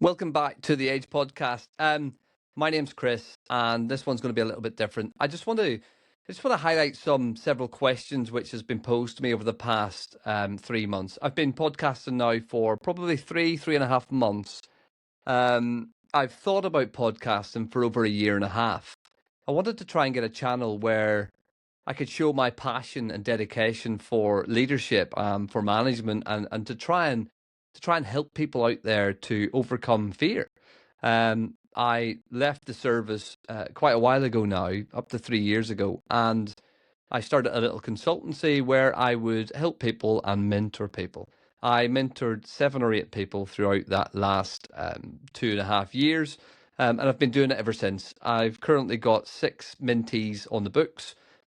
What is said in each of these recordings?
Welcome back to the Edge Podcast. My name's Chris, and this one's going to be a little bit different. I just want to highlight several questions which has been posed to me over the past 3 months. I've been podcasting now for probably 3.5 months. I've thought about podcasting for over a year and a half. I wanted to try and get a channel where I could show my passion and dedication for leadership, for management, and to try and help people out there to overcome fear. I left the service quite a while ago now, up to 3 years ago, and I started a little consultancy where I would help people and mentor people. I mentored 7 or 8 people throughout that last 2.5 years, and I've been doing it ever since. I've currently got 6 mentees on the books.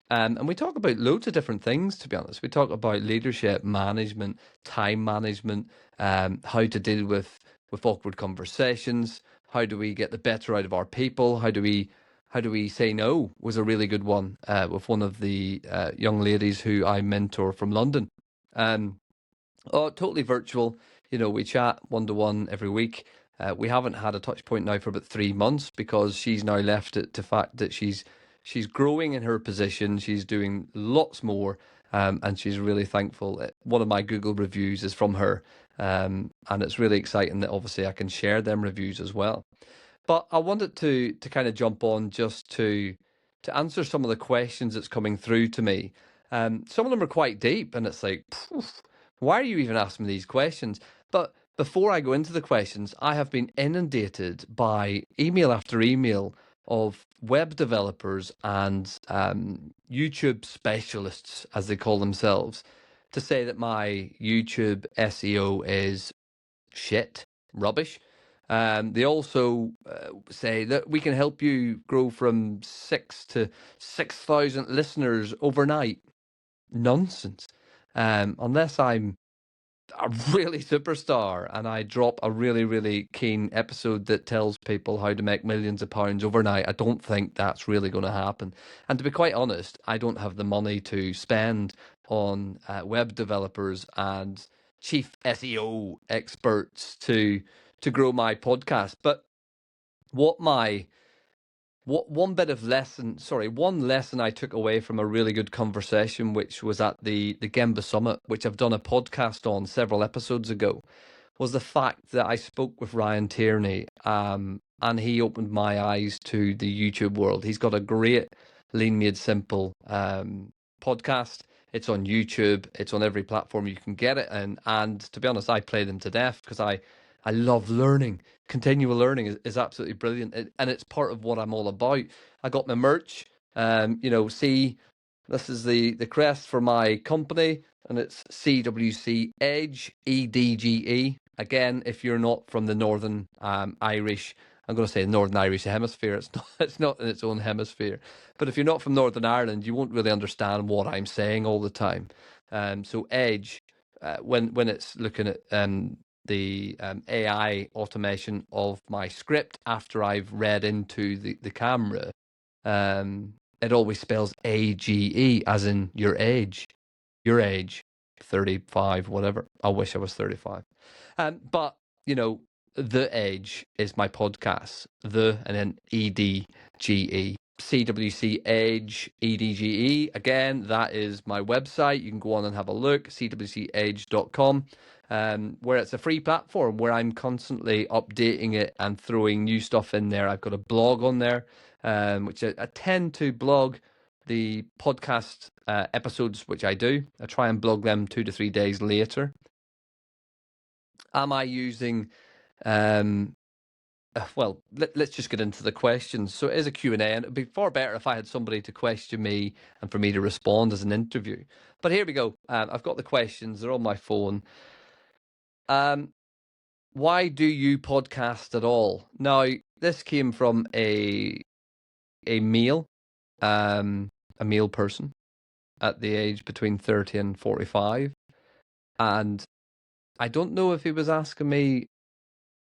And we talk about loads of different things, to be honest. We talk about leadership, management, time management, how to deal with awkward conversations, how do we get the better out of our people, how do we say no was a really good one with one of the young ladies who I mentor from London. Um, oh, totally virtual. We chat one to one every week. We haven't had a touch point now for about 3 months because she's now left it to fact that she's growing in her position. She's doing lots more, and she's really thankful. One of my Google reviews is from her, and it's really exciting that obviously I can share them reviews as well. But I wanted to kind of jump on just to answer some of the questions that's coming through to me. Some of them are quite deep, and it's like, why are you even asking me these questions? But before I go into the questions, I have been inundated by email after email of web developers and YouTube specialists, as they call themselves, to say that my YouTube SEO is shit, rubbish. They also say that we can help you grow from 6 to 6,000 listeners overnight. Nonsense. Unless I'm a really superstar and I drop a really, really keen episode that tells people how to make millions of pounds overnight, I don't think that's really going to happen. And to be quite honest, I don't have the money to spend on web developers and chief SEO experts to grow my podcast. But what my one lesson I took away from a really good conversation, which was at the Gemba Summit, which I've done a podcast on several episodes ago, was the fact that I spoke with Ryan Tierney, and he opened my eyes to the YouTube world. He's got a great Lean Made Simple podcast. It's on YouTube. It's on every platform you can get it, and to be honest, I play them to death because I love learning. Continual learning is absolutely brilliant, and it's part of what I'm all about. I got my merch. See, this is the crest for my company, and it's CWC Edge EDGE. Again, if you're not from the Northern Irish, I'm going to say Northern Irish hemisphere. It's not. It's not in its own hemisphere. But if you're not from Northern Ireland, you won't really understand what I'm saying all the time. So Edge, when it's looking at the AI automation of my script after I've read into the camera, it always spells AGE, as in your age, 35, whatever. I wish I was 35. But, The Edge is my podcast, and then EDGE. CWC Edge EDGE. Again, that is my website. You can go on and have a look, cwcedge.com, where it's a free platform where I'm constantly updating it and throwing new stuff in there. I've got a blog on there, which I tend to blog the podcast episodes, which I do. I try and blog them 2 to 3 days later. Am I using well, let's just get into the questions. So it is a Q&A, and it'd be far better if I had somebody to question me and for me to respond as an interview. But here we go. I've got the questions. They're on my phone. Why do you podcast at all? Now, this came from a male person at the age between 30 and 45. And I don't know if he was asking me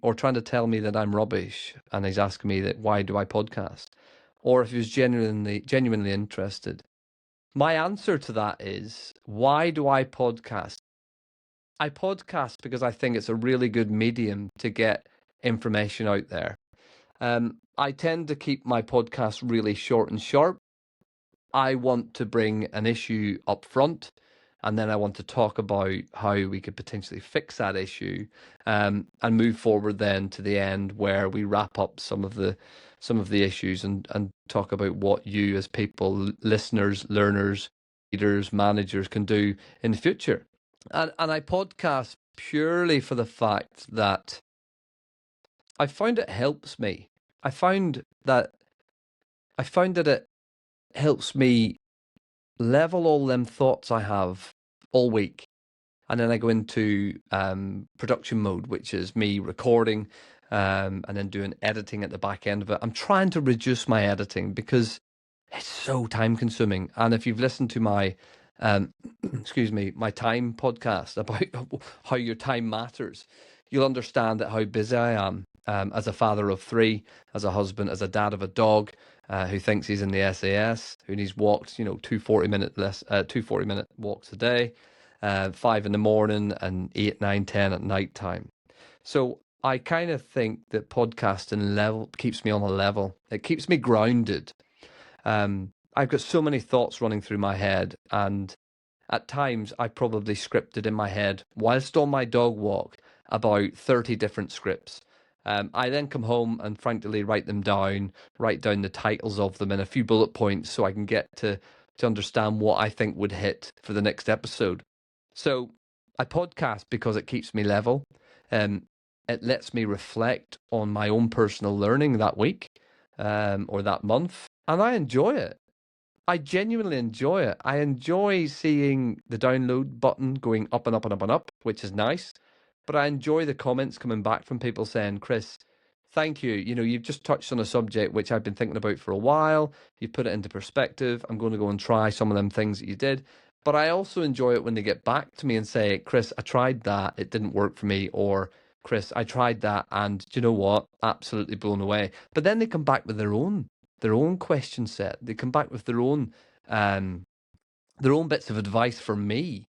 or trying to tell me that I'm rubbish, and he's asking me that why do I podcast, or if he was genuinely interested. My answer to that is, why do I podcast? I podcast because I think it's a really good medium to get information out there. I tend to keep my podcast really short and sharp. I want to bring an issue up front, and then I want to talk about how we could potentially fix that issue, and move forward then to the end where we wrap up some of the issues and talk about what you as people, listeners, learners, leaders, managers can do in the future. And I podcast purely for the fact that I found it helps me. I found that it helps me level all them thoughts I have all week. And then I go into production mode, which is me recording and then doing editing at the back end of it. I'm trying to reduce my editing because it's so time consuming. And if you've listened to my, my time podcast about how your time matters, you'll understand that how busy I am as a father of 3, as a husband, as a dad of a dog who thinks he's in the SAS, who needs walks, 2 40-minute walks a day. 5 in the morning and 8, 9, 10 at night time. So I kind of think that podcasting keeps me on a level. It keeps me grounded. I've got so many thoughts running through my head, and at times I probably scripted in my head whilst on my dog walk about 30 different scripts. I then come home and frankly write them down, write down the titles of them and a few bullet points so I can get to understand what I think would hit for the next episode. So I podcast because it keeps me level. It lets me reflect on my own personal learning that week or that month, and I enjoy it. I genuinely enjoy it. I enjoy seeing the download button going up and up and up and up, which is nice. But I enjoy the comments coming back from people saying, Chris, thank you. You've just touched on a subject which I've been thinking about for a while. You've put it into perspective. I'm going to go and try some of them things that you did. But I also enjoy it when they get back to me and say, Chris, I tried that. It didn't work for me. Or, Chris, I tried that. And do you know what? Absolutely blown away. But then they come back with their own question set. They come back with their own bits of advice for me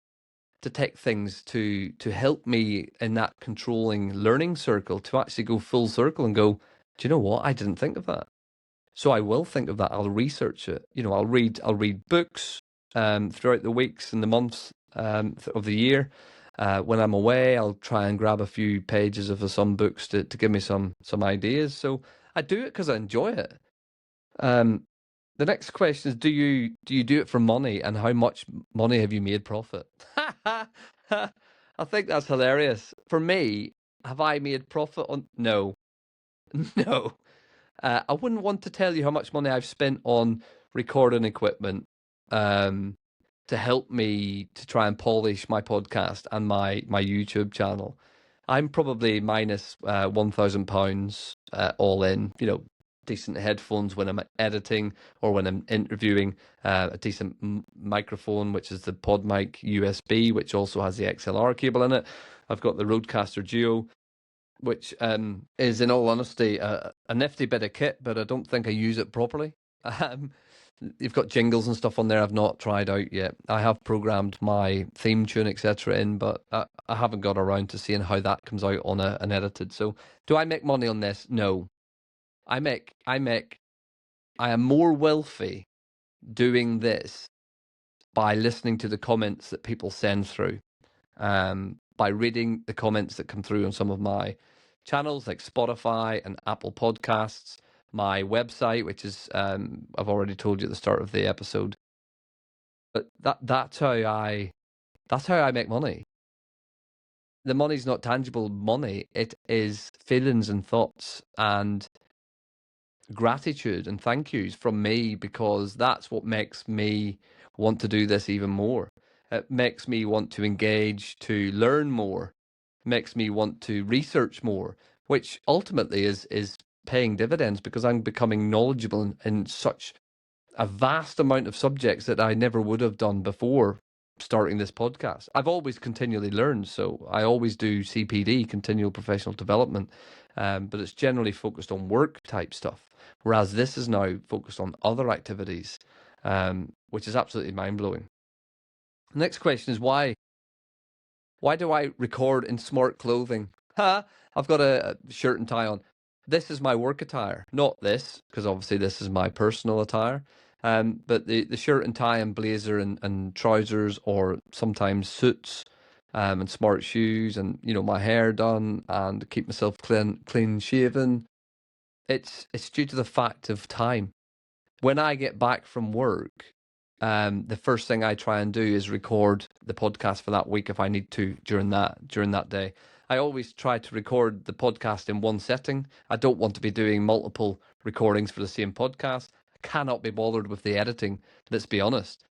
to take things to help me in that controlling learning circle to actually go full circle and go, do you know what? I didn't think of that. So I will think of that. I'll research it. I'll read books throughout the weeks and the months of the year. When I'm away, I'll try and grab a few pages of some books to give me some ideas. So I do it because I enjoy it. The next question is, do you do it for money, and how much money have you made profit? I think that's hilarious. For me, have I made profit on? No, no. I wouldn't want to tell you how much money I've spent on recording equipment to help me to try and polish my podcast and my YouTube channel. I'm probably minus £1,000 all in. Decent headphones when I'm editing or when I'm interviewing, a decent microphone, which is the PodMic USB, which also has the XLR cable in it. I've got the Rodecaster Duo, which is, in all honesty, a nifty bit of kit, but I don't think I use it properly. You've got jingles and stuff on there I've not tried out yet. I have programmed my theme tune, etc. in, but I haven't got around to seeing how that comes out on an edited. So do I make money on this? No. I am more wealthy doing this by listening to the comments that people send through, by reading the comments that come through on some of my channels like Spotify and Apple Podcasts, my website, which is I've already told you at the start of the episode. But that's how I make money. The money's not tangible money. It is feelings and thoughts and gratitude and thank yous from me, because that's what makes me want to do this even more. It makes me want to engage, to learn more, makes me want to research more, which ultimately is paying dividends because I'm becoming knowledgeable in such a vast amount of subjects that I never would have done before starting this podcast. I've always continually learned, so I always do CPD, continual professional development, but it's generally focused on work type stuff, whereas this is now focused on other activities, which is absolutely mind-blowing. The next question is why do I record in smart clothing? I've got a shirt and tie on. This is my work attire, not this, because obviously this is my personal attire. But the shirt and tie and blazer and trousers, or sometimes suits, and smart shoes, and my hair done and keep myself clean shaven. It's due to the fact of time. When I get back from work, the first thing I try and do is record the podcast for that week if I need to during that day. I always try to record the podcast in one setting. I don't want to be doing multiple recordings for the same podcast. I cannot be bothered with the editing, let's be honest.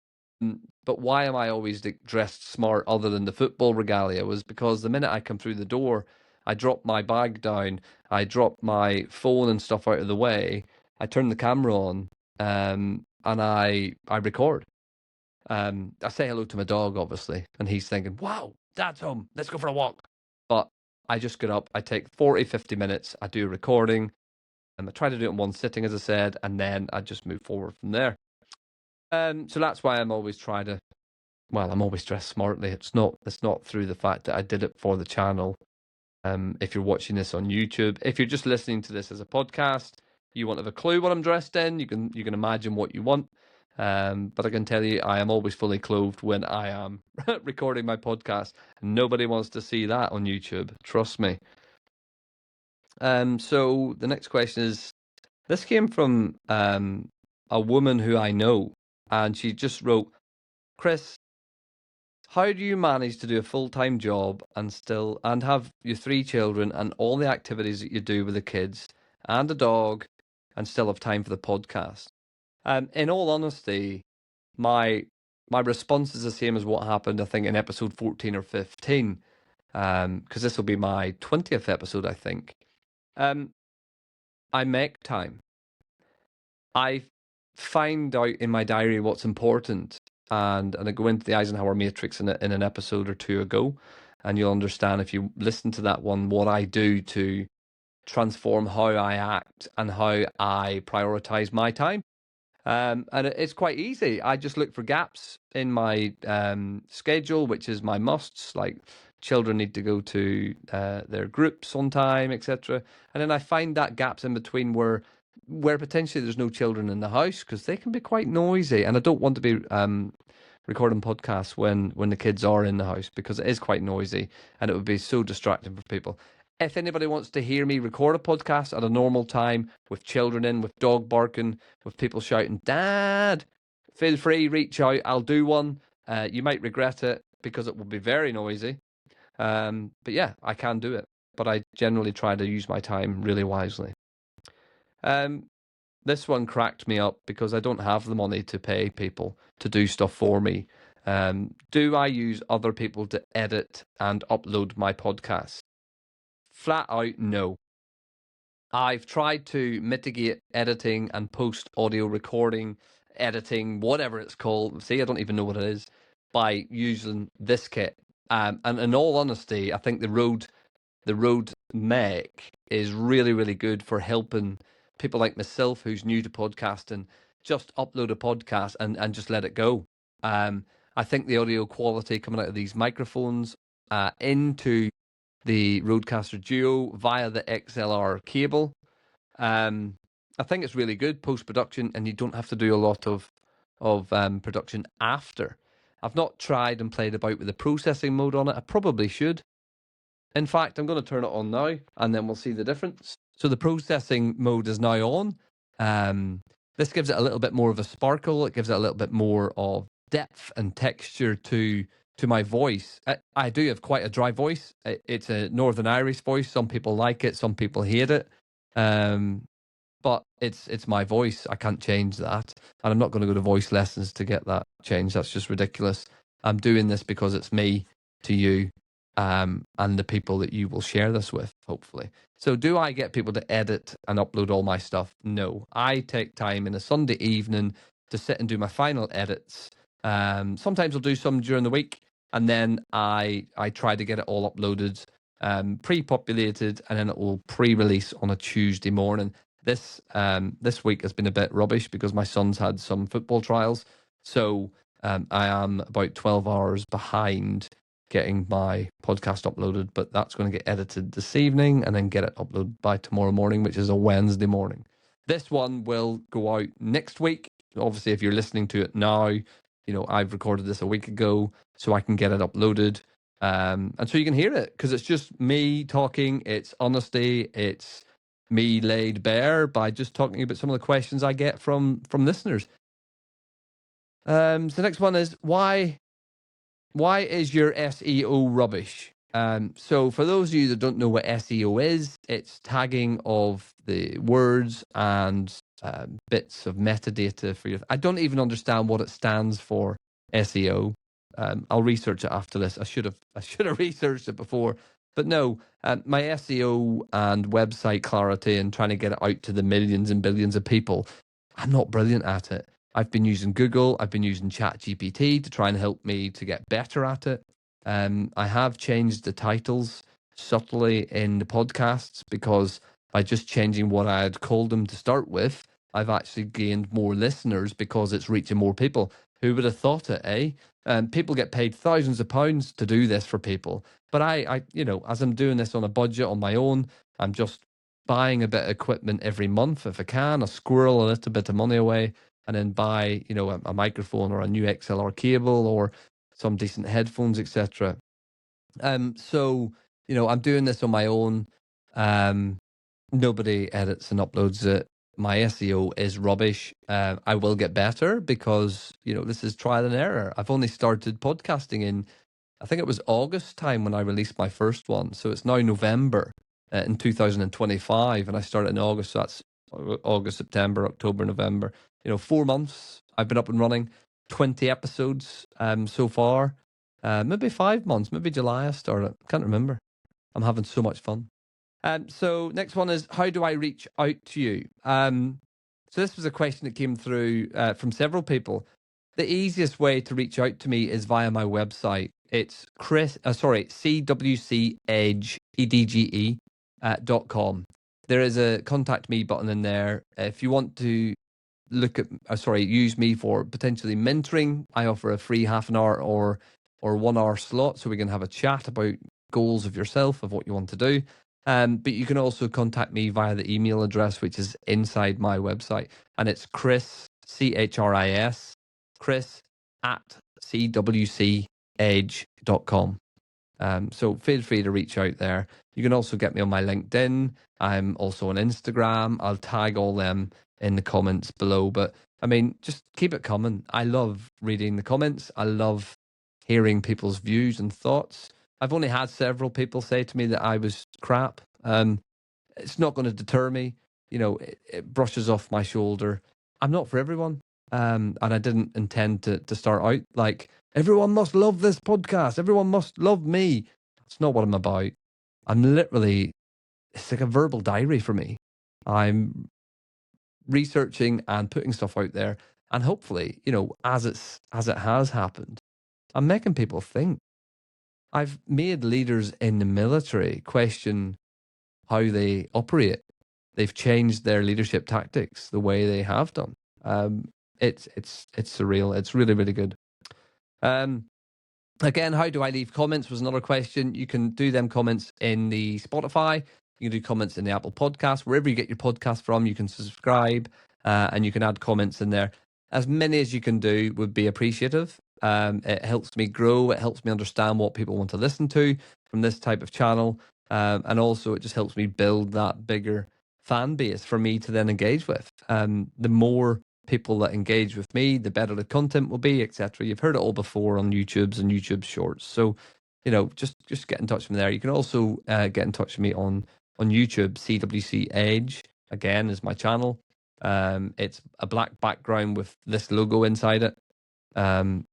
But why am I always dressed smart other than the football regalia? Was because the minute I come through the door, I drop my bag down, I drop my phone and stuff out of the way, I turn the camera on, and I record. I say hello to my dog, obviously, and he's thinking, wow, Dad's home, let's go for a walk. But I just get up, I take 40, 50 minutes, I do a recording, and I try to do it in one sitting, as I said, and then I just move forward from there. So that's why I'm always I'm always dressed smartly. It's not through the fact that I did it for the channel. If you're watching this on YouTube, if you're just listening to this as a podcast, you won't have a clue what I'm dressed in. You can imagine what you want. But I can tell you, I am always fully clothed when I am recording my podcast. Nobody wants to see that on YouTube. Trust me. So the next question is, this came from a woman who I know, and she just wrote, Chris, how do you manage to do a full-time job and have your 3 children and all the activities that you do with the kids and a dog and still have time for the podcast? In all honesty, my response is the same as what happened, I think, in episode 14 or 15, because this will be my 20th episode, I think. I make time. I find out in my diary what's important, and I go into the Eisenhower Matrix in an episode or two ago, and you'll understand if you listen to that one what I do to transform how I act and how I prioritize my time. And it's quite easy. I just look for gaps in my schedule, which is my musts, like children need to go to their groups on time, etc. And then I find that gaps in between where potentially there's no children in the house, because they can be quite noisy, and I don't want to be recording podcasts when the kids are in the house, because it is quite noisy and it would be so distracting for people. If anybody wants to hear me record a podcast at a normal time with children in, with dog barking, with people shouting, Dad, feel free, reach out. I'll do one. You might regret it because it will be very noisy. But yeah, I can do it. But I generally try to use my time really wisely. This one cracked me up because I don't have the money to pay people to do stuff for me. Do I use other people to edit and upload my podcast? Flat out, no. I've tried to mitigate editing and post audio recording, editing, whatever it's called. See, I don't even know what it is, by using this kit. And in all honesty, I think the Rode Mech is really, really good for helping people like myself who's new to podcasting just upload a podcast and just let it go. I think the audio quality coming out of these microphones into the Rodecaster Duo via the XLR cable, I think it's really good post-production, and you don't have to do a lot of production after. I've not tried and played about with the processing mode on it. I probably should. In fact, I'm going to turn it on now, and then we'll see the difference. So the processing mode is now on. This gives it a little bit more of a sparkle. It gives it a little bit more of depth and texture to my voice. I do have quite a dry voice. It's a Northern Irish voice. Some people like it, some people hate it. But it's my voice. I can't change that. And I'm not going to go to voice lessons to get that changed. That's just ridiculous. I'm doing this because it's me to you, and the people that you will share this with, hopefully. So do I get people to edit and upload all my stuff? No. I take time in a Sunday evening to sit and do my final edits. Sometimes I'll do some during the week, and then I try to get it all uploaded, pre-populated, and then it will pre-release on a Tuesday morning. This week has been a bit rubbish because my son's had some football trials, so I am about 12 hours behind getting my podcast uploaded, but that's going to get edited this evening and then get it uploaded by tomorrow morning, which is a Wednesday morning. This one will go out next week. Obviously, if you're listening to it now, I've recorded this a week ago, so I can get it uploaded. And so you can hear it, because it's just me talking. It's honesty. It's me laid bare by just talking about some of the questions I get from listeners. So the next one is, why is your SEO rubbish? So for those of you that don't know what SEO is, it's tagging of the words and bits of metadata for your. I don't even understand what it stands for, SEO. I'll research it after this. I should have researched it before, but no. My SEO and website clarity and trying to get it out to the millions and billions of people, I'm not brilliant at it. I've been using Google. I've been using ChatGPT to try and help me to get better at it. I have changed the titles subtly in the podcasts, because by just changing what I had called them to start with, I've actually gained more listeners because it's reaching more people. Who would have thought it, eh? People get paid thousands of pounds to do this for people. But I, as I'm doing this on a budget on my own, I'm just buying a bit of equipment every month if I can. I squirrel a little bit of money away and then buy, a microphone or a new XLR cable or some decent headphones, etc. So, I'm doing this on my own. Nobody edits and uploads it. My SEO is rubbish. I will get better, because, this is trial and error. I've only started podcasting in, I think it was August time when I released my first one. So it's now November in 2025, and I started in August. So that's August, September, October, November. 4 months I've been up and running. 20 episodes so far. Maybe 5 months, maybe July I started. Can't remember. I'm having so much fun. So next one is, how do I reach out to you? So this was a question that came through from several people. The easiest way to reach out to me is via my website. It's CWC Edge, EDGE.com. There is a contact me button in there. If you want to use me for potentially mentoring, I offer a free half an hour or 1 hour slot, so we can have a chat about goals of yourself, of what you want to do. But you can also contact me via the email address, which is inside my website, and it's Chris, Chris at CWCEdge.com. So feel free to reach out there. You can also get me on my LinkedIn. I'm also on Instagram. I'll tag all them in the comments below. But I mean, just keep it coming. I love reading the comments. I love hearing people's views and thoughts. I've only had several people say to me that I was crap. It's not going to deter me. It brushes off my shoulder. I'm not for everyone. And I didn't intend to start out like, everyone must love this podcast. Everyone must love me. That's not what I'm about. I'm literally, it's like a verbal diary for me. I'm researching and putting stuff out there. And hopefully, as it has happened, I'm making people think. I've made leaders in the military question how they operate. They've changed their leadership tactics the way they have done. It's surreal. It's really, really good. Again, how do I leave comments was another question. You can do them comments in the Spotify. You can do comments in the Apple Podcast. Wherever you get your podcast from, you can subscribe and you can add comments in there. As many as you can do would be appreciative. It helps me grow. It helps me understand what people want to listen to from this type of channel. And also it just helps me build that bigger fan base for me to then engage with. The more people that engage with me, the better the content will be, etc. You've heard it all before on YouTube's and YouTube Shorts. So, just get in touch from there. You can also get in touch with me on YouTube. CWC Edge, again, is my channel. It's a black background with this logo inside it. And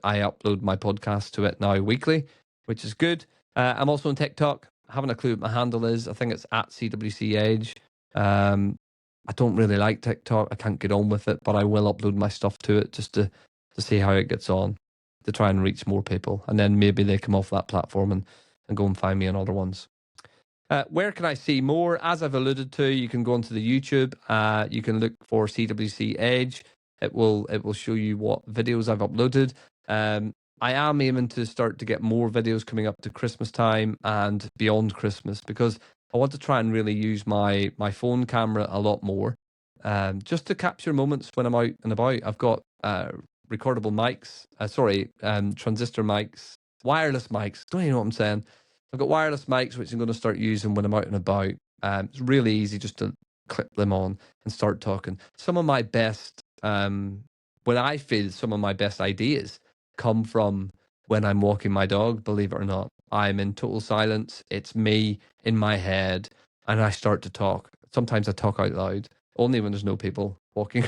I upload my podcast to it now weekly, which is good. I'm also on TikTok. I haven't a clue what my handle is. I think it's at CWC Edge. I don't really like TikTok. I can't get on with it, but I will upload my stuff to it just to see how it gets on, to try and reach more people. And then maybe they come off that platform and go and find me on other ones. Where can I see more? As I've alluded to, you can go onto the YouTube. You can look for CWC Edge. It will show you what videos I've uploaded. I am aiming to start to get more videos coming up to Christmas time and beyond Christmas, because I want to try and really use my phone camera a lot more, just to capture moments when I'm out and about. I've got recordable mics, transistor mics, wireless mics. Don't you know what I'm saying? I've got wireless mics, which I'm going to start using when I'm out and about. It's really easy just to clip them on and start talking. Some of my best, when I feel some of my best ideas come from when I'm walking my dog, believe it or not. I'm in total silence. It's me in my head, and I start to talk. Sometimes I talk out loud, only when there's no people walking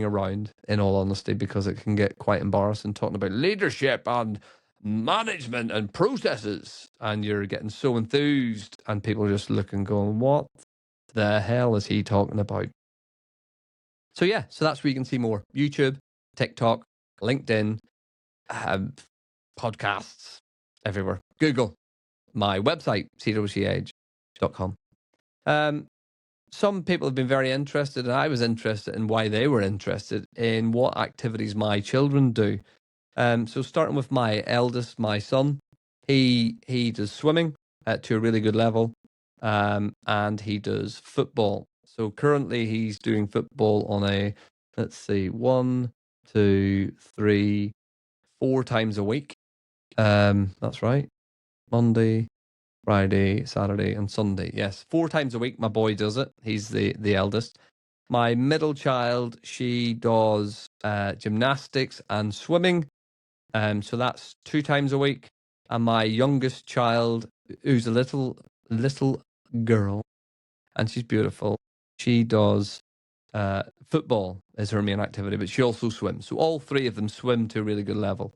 around, in all honesty, because it can get quite embarrassing talking about leadership and management and processes, and you're getting so enthused, and people are just looking, going, what the hell is he talking about? So yeah, so that's where you can see more. YouTube, TikTok, LinkedIn, podcasts, everywhere. Google, my website, CWCEdge.com. Some people have been very interested, and I was interested in why they were interested in what activities my children do. So starting with my eldest, my son, he does swimming to a really good level, and he does football. So currently he's doing football on a, let's see, 1, 2, 3, 4 times a week. That's right. Monday, Friday, Saturday, and Sunday. Yes, 4 times a week. My boy does it. He's the eldest. My middle child, she does gymnastics and swimming. So that's 2 times a week. And my youngest child, who's a little girl, and she's beautiful, she does football is her main activity, but she also swims. So all 3 of them swim to a really good level.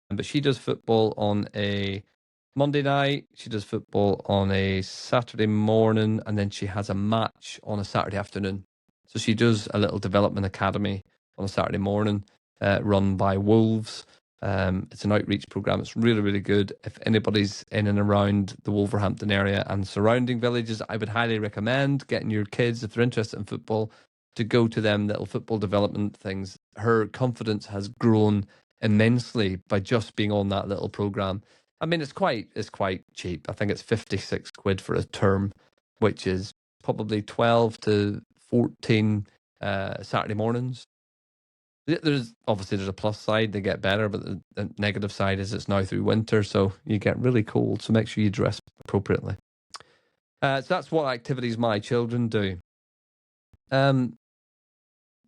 But she does football on a Monday night, she does football on a Saturday morning, and then she has a match on a Saturday afternoon. So she does a little development academy on a Saturday morning, run by Wolves. It's an outreach program. It's really, really good. If anybody's in and around the Wolverhampton area and surrounding villages, I would highly recommend getting your kids, if they're interested in football, to go to them little football development things. Her confidence has grown immensely by just being on that little program. I mean, it's quite cheap. I think it's 56 quid for a term, which is probably 12 to 14 Saturday mornings. There's a plus side, they get better, but the negative side is it's now through winter, so you get really cold. So make sure you dress appropriately. So that's what activities my children do. The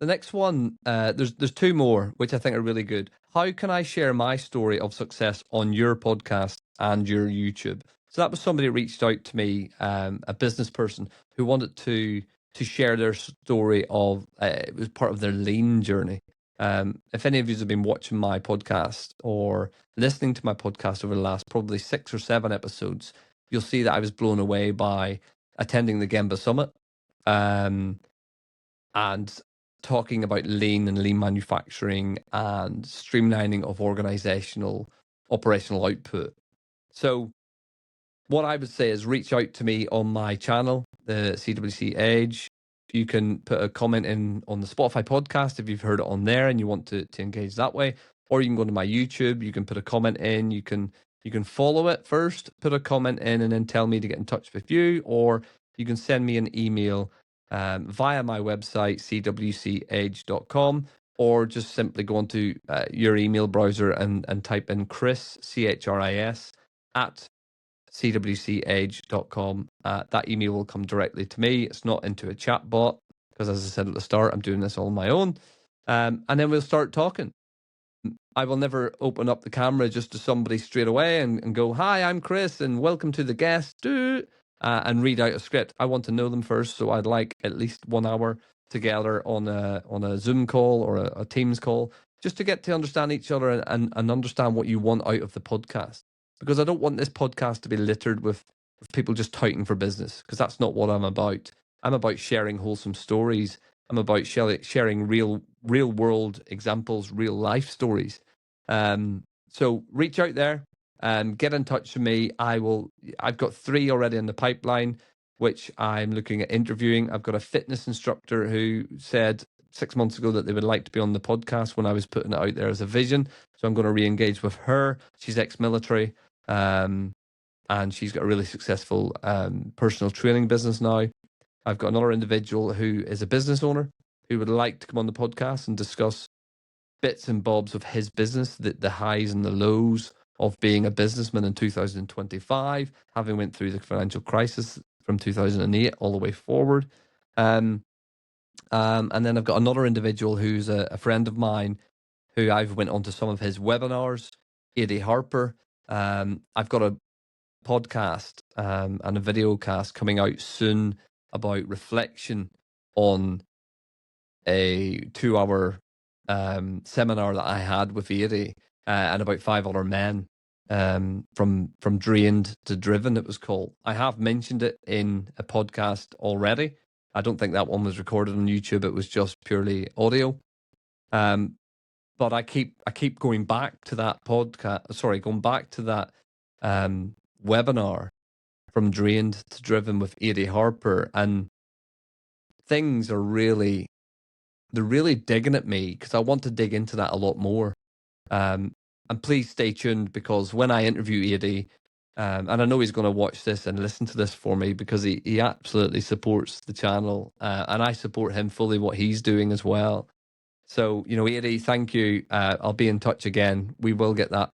next one, there's 2 more, which I think are really good. How can I share my story of success on your podcast and your YouTube? So that was somebody who reached out to me, a business person who wanted to share their story of, it was part of their lean journey. If any of you have been watching my podcast or listening to my podcast over the last probably 6 or 7 episodes, you'll see that I was blown away by attending the Gemba Summit, and talking about lean and lean manufacturing and streamlining of operational output. So what I would say is reach out to me on my channel, the CWC Edge. You can put a comment in on the Spotify podcast if you've heard it on there and you want to engage that way. Or you can go to my YouTube, you can put a comment in, you can follow it first, put a comment in, and then tell me to get in touch with you, or you can send me an email via my website, CWCEdge.com, or just simply go onto your email browser and type in Chris, CHRIS, at CWCEdge.com. That email will come directly to me. It's not into a chat bot, because as I said at the start, I'm doing this all on my own. And then we'll start talking. I will never open up the camera just to somebody straight away and go, hi, I'm Chris, and welcome to the guest, and read out a script. I want to know them first, so I'd like at least 1 hour together on a Zoom call or a Teams call, just to get to understand each other and understand what you want out of the podcast. Because I don't want this podcast to be littered with people just touting for business, because that's not what I'm about. I'm about sharing wholesome stories. I'm about sharing real world examples, real life stories. So reach out there, get in touch with me. I've got 3 already in the pipeline, which I'm looking at interviewing. I've got a fitness instructor who said 6 months ago that they would like to be on the podcast when I was putting it out there as a vision. So I'm going to re-engage with her. She's ex-military, and she's got a really successful personal training business now. I've got another individual who is a business owner who would like to come on the podcast and discuss bits and bobs of his business, the highs and the lows of being a businessman in 2025, having went through the financial crisis from 2008 all the way forward. And then I've got another individual who's a friend of mine who I've went on to some of his webinars, Eddie Harper. I've got a podcast and a video cast coming out soon about reflection on a 2-hour seminar that I had with Eddie and about 5 other men from drained to driven, it was called. I have mentioned it in a podcast already. I don't think that one was recorded on YouTube. It was just purely audio. But I keep going back to that podcast. Sorry, going back to that webinar from drained to driven with Eddie Harper, and things are really digging at me because I want to dig into that a lot more. And please stay tuned, because when I interview Eddie, and I know he's going to watch this and listen to this for me, because he absolutely supports the channel, and I support him fully what he's doing as well. So, Eddie, thank you. I'll be in touch again. We will get that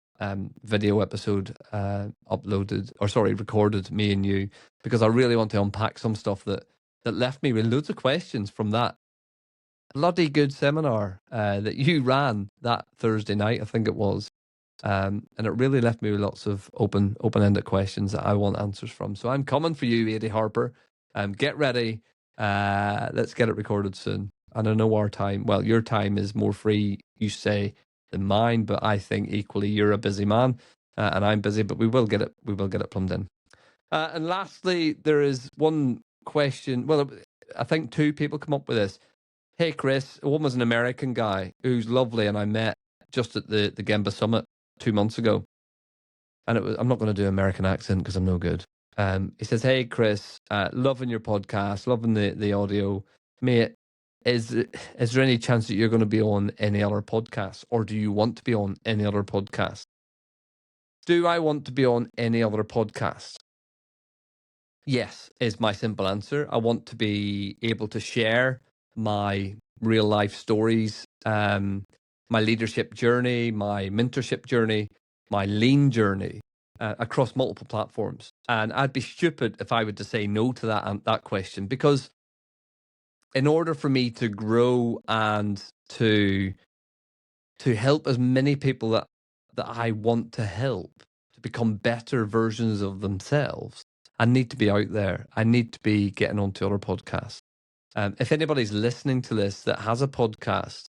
video episode recorded, me and you, because I really want to unpack some stuff that left me with loads of questions from that bloody good seminar that you ran that Thursday night, I think it was. And it really left me with lots of open-ended questions that I want answers from. So I'm coming for you, Eddie Harper. Get ready. Let's get it recorded soon. And I know our time, well, your time is more free, you say, than mine, but I think equally you're a busy man, and I'm busy, but we will get it plumbed in. And lastly, there is one question. Well, I think 2 people come up with this. Hey, Chris, one was an American guy who's lovely, and I met just at the Gemba Summit 2 months ago. And I'm not going to do an American accent because I'm no good. He says, hey, Chris, loving your podcast, loving the audio. Mate, is there any chance that you're going to be on any other podcasts, or do you want to be on any other podcast? Do I want to be on any other podcast? Yes, is my simple answer. I want to be able to share my real life stories, my leadership journey, my mentorship journey, my lean journey across multiple platforms. And I'd be stupid if I were to say no to that question, because in order for me to grow and to help as many people that I want to help to become better versions of themselves, I need to be out there. I need to be getting onto other podcasts. If anybody's listening to this that has a podcast,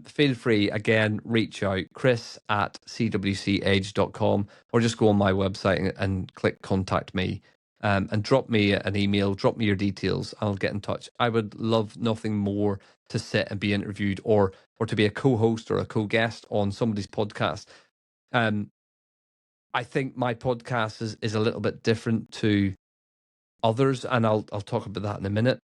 feel free, again, reach out, chris@cwcedge.com, or just go on my website and click contact me, and drop me an email, drop me your details. I'll get in touch. I would love nothing more to sit and be interviewed, or to be a co-host or a co-guest on somebody's podcast. I think my podcast is a little bit different to others, and I'll talk about that in a minute.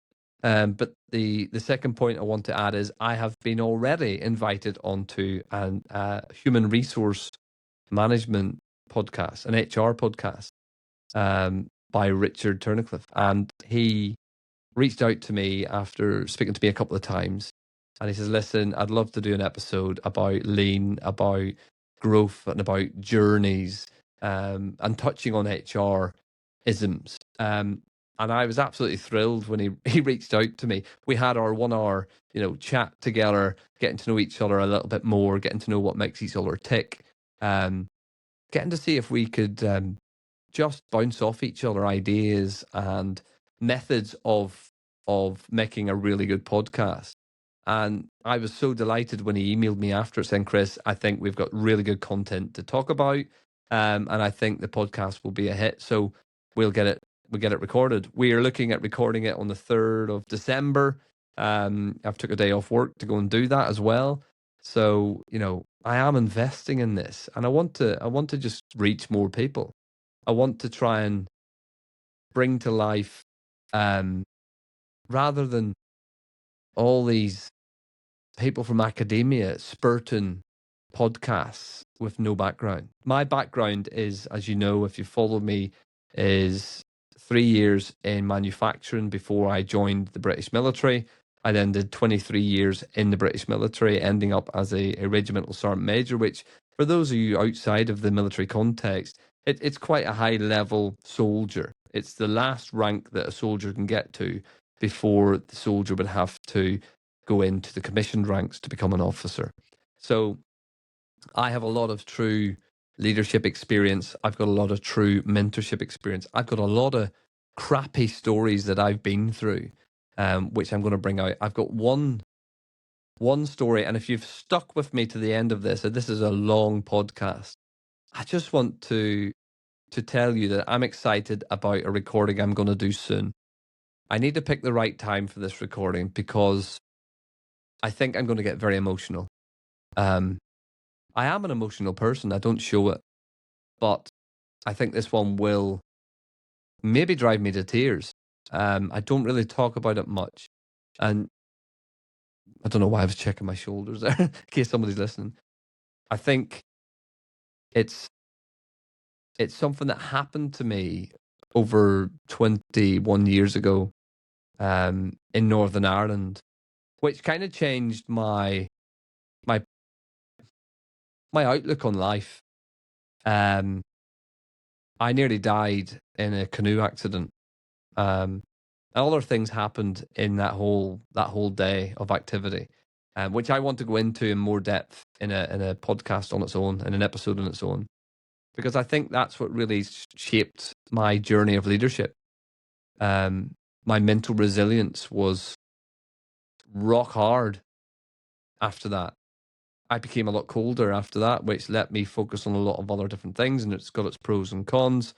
But the second point I want to add is I have been already invited onto a human resource management podcast, an HR podcast, by Richard Turnicliffe. And he reached out to me after speaking to me a couple of times. And he says, listen, I'd love to do an episode about lean, about growth, and about journeys, and touching on HR isms. And I was absolutely thrilled when he reached out to me. We had our 1 hour, chat together, getting to know each other a little bit more, getting to know what makes each other tick, getting to see if we could just bounce off each other ideas and methods of making a really good podcast. And I was so delighted when he emailed me after saying, Chris, I think we've got really good content to talk about, and I think the podcast will be a hit. So we'll get it recorded. We are looking at recording it on the 3rd of December. I've took a day off work to go and do that as well. So, I am investing in this, and I want to just reach more people. I want to try and bring to life, rather than all these people from academia spurting podcasts with no background. My background is, as you know, if you follow me, is 3 years in manufacturing before I joined the British military. I then did 23 years in the British military, ending up as a regimental sergeant major, which, for those of you outside of the military context, it's quite a high level soldier. It's the last rank that a soldier can get to before the soldier would have to go into the commissioned ranks to become an officer. So I have a lot of true leadership experience. I've got a lot of true mentorship experience. I've got a lot of crappy stories that I've been through, which I'm going to bring out. I've got one story, and if you've stuck with me to the end of this, and this is a long podcast, I just want to tell you that I'm excited about a recording I'm going to do soon. I need to pick the right time for this recording because I think I'm going to get very emotional. I am an emotional person. I don't show it, but I think this one will maybe drive me to tears. I don't really talk about it much, and I don't know why I was checking my shoulders there in case somebody's listening. I think it's something that happened to me over 21 years ago, in Northern Ireland, which kind of changed my outlook on life. I nearly died in a canoe accident. Other things happened in that whole day of activity, which I want to go into in more depth in a podcast on its own, in an episode on its own, because I think that's what really shaped my journey of leadership. My mental resilience was rock hard after that. I became a lot colder after that, which let me focus on a lot of other different things, and it's got its pros and cons.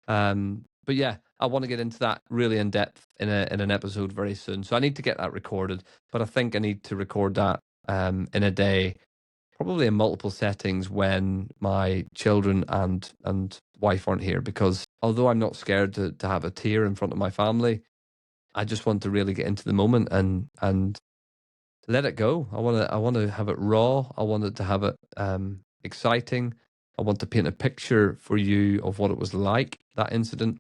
But yeah, I want to get into that really in depth in an episode very soon. So I need to get that recorded, but I think I need to record that in a day, probably in multiple settings when my children and wife aren't here. Because although I'm not scared to have a tear in front of my family, I just want to really get into the moment and let it go. I want to have it raw. I wanted to have it exciting. I want to paint a picture for you of what it was like, that incident.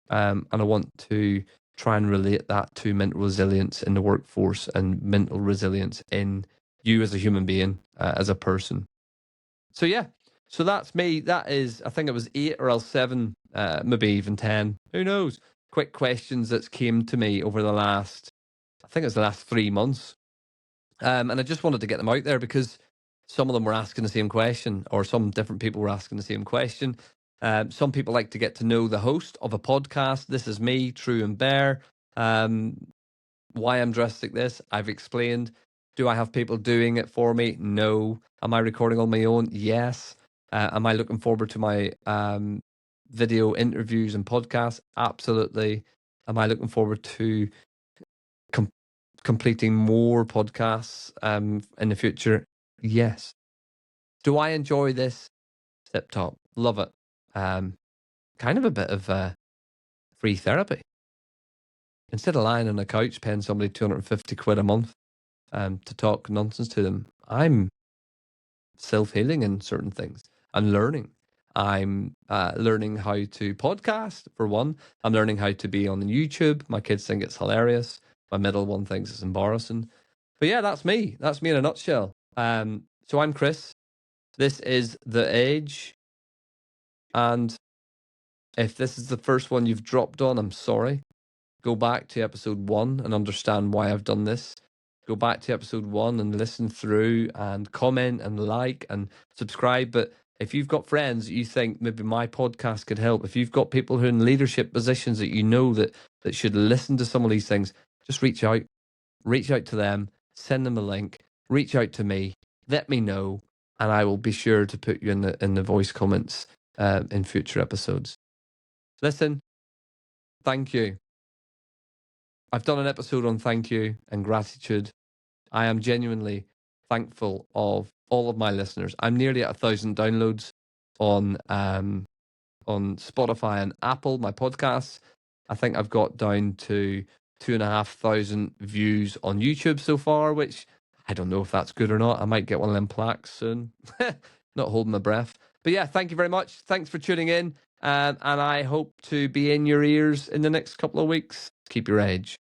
And I want to try and relate that to mental resilience in the workforce and mental resilience in you as a human being, as a person. So yeah, so that's me. That is, I think it was 8 or else 7, maybe even 10. Who knows? Quick questions that came to me over the last, I think it's the last 3 months. And I just wanted to get them out there because some of them were asking the same question, or some different people were asking the same question. Some people like to get to know the host of a podcast. This is me, True and Bear. Why I'm dressed like this, I've explained. Do I have people doing it for me? No. Am I recording on my own? Yes. Am I looking forward to my video interviews and podcasts? Absolutely. Am I looking forward to completing more podcasts in the future? Yes. Do I enjoy this? Tip top. Love it. Kind of a bit of free therapy. Instead of lying on a couch paying somebody 250 quid a month to talk nonsense to them, I'm self-healing in certain things and learning. I'm learning how to podcast, for one. I'm learning how to be on YouTube. My kids think it's hilarious. My middle one thinks it's embarrassing. But yeah, that's me. That's me in a nutshell. So I'm Chris. This is The Edge. And if this is the first one you've dropped on, I'm sorry. Go back to episode 1 and understand why I've done this. Go back to episode 1 and listen through and comment and like and subscribe. But if you've got friends that you think maybe my podcast could help, if you've got people who are in leadership positions that you know that should listen to some of these things, just reach out. Reach out to them, send them a link, reach out to me, let me know, and I will be sure to put you in the voice comments in future episodes. Listen, thank you. I've done an episode on thank you and gratitude. I am genuinely thankful of all of my listeners. I'm nearly at 1,000 downloads on Spotify and Apple, my podcasts. I think I've got down to 2,500 views on YouTube so far, which I don't know if that's good or not. I might get one of them plaques soon. Not holding my breath. But yeah, thank you very much. Thanks for tuning in. And I hope to be in your ears in the next couple of weeks. Keep your edge.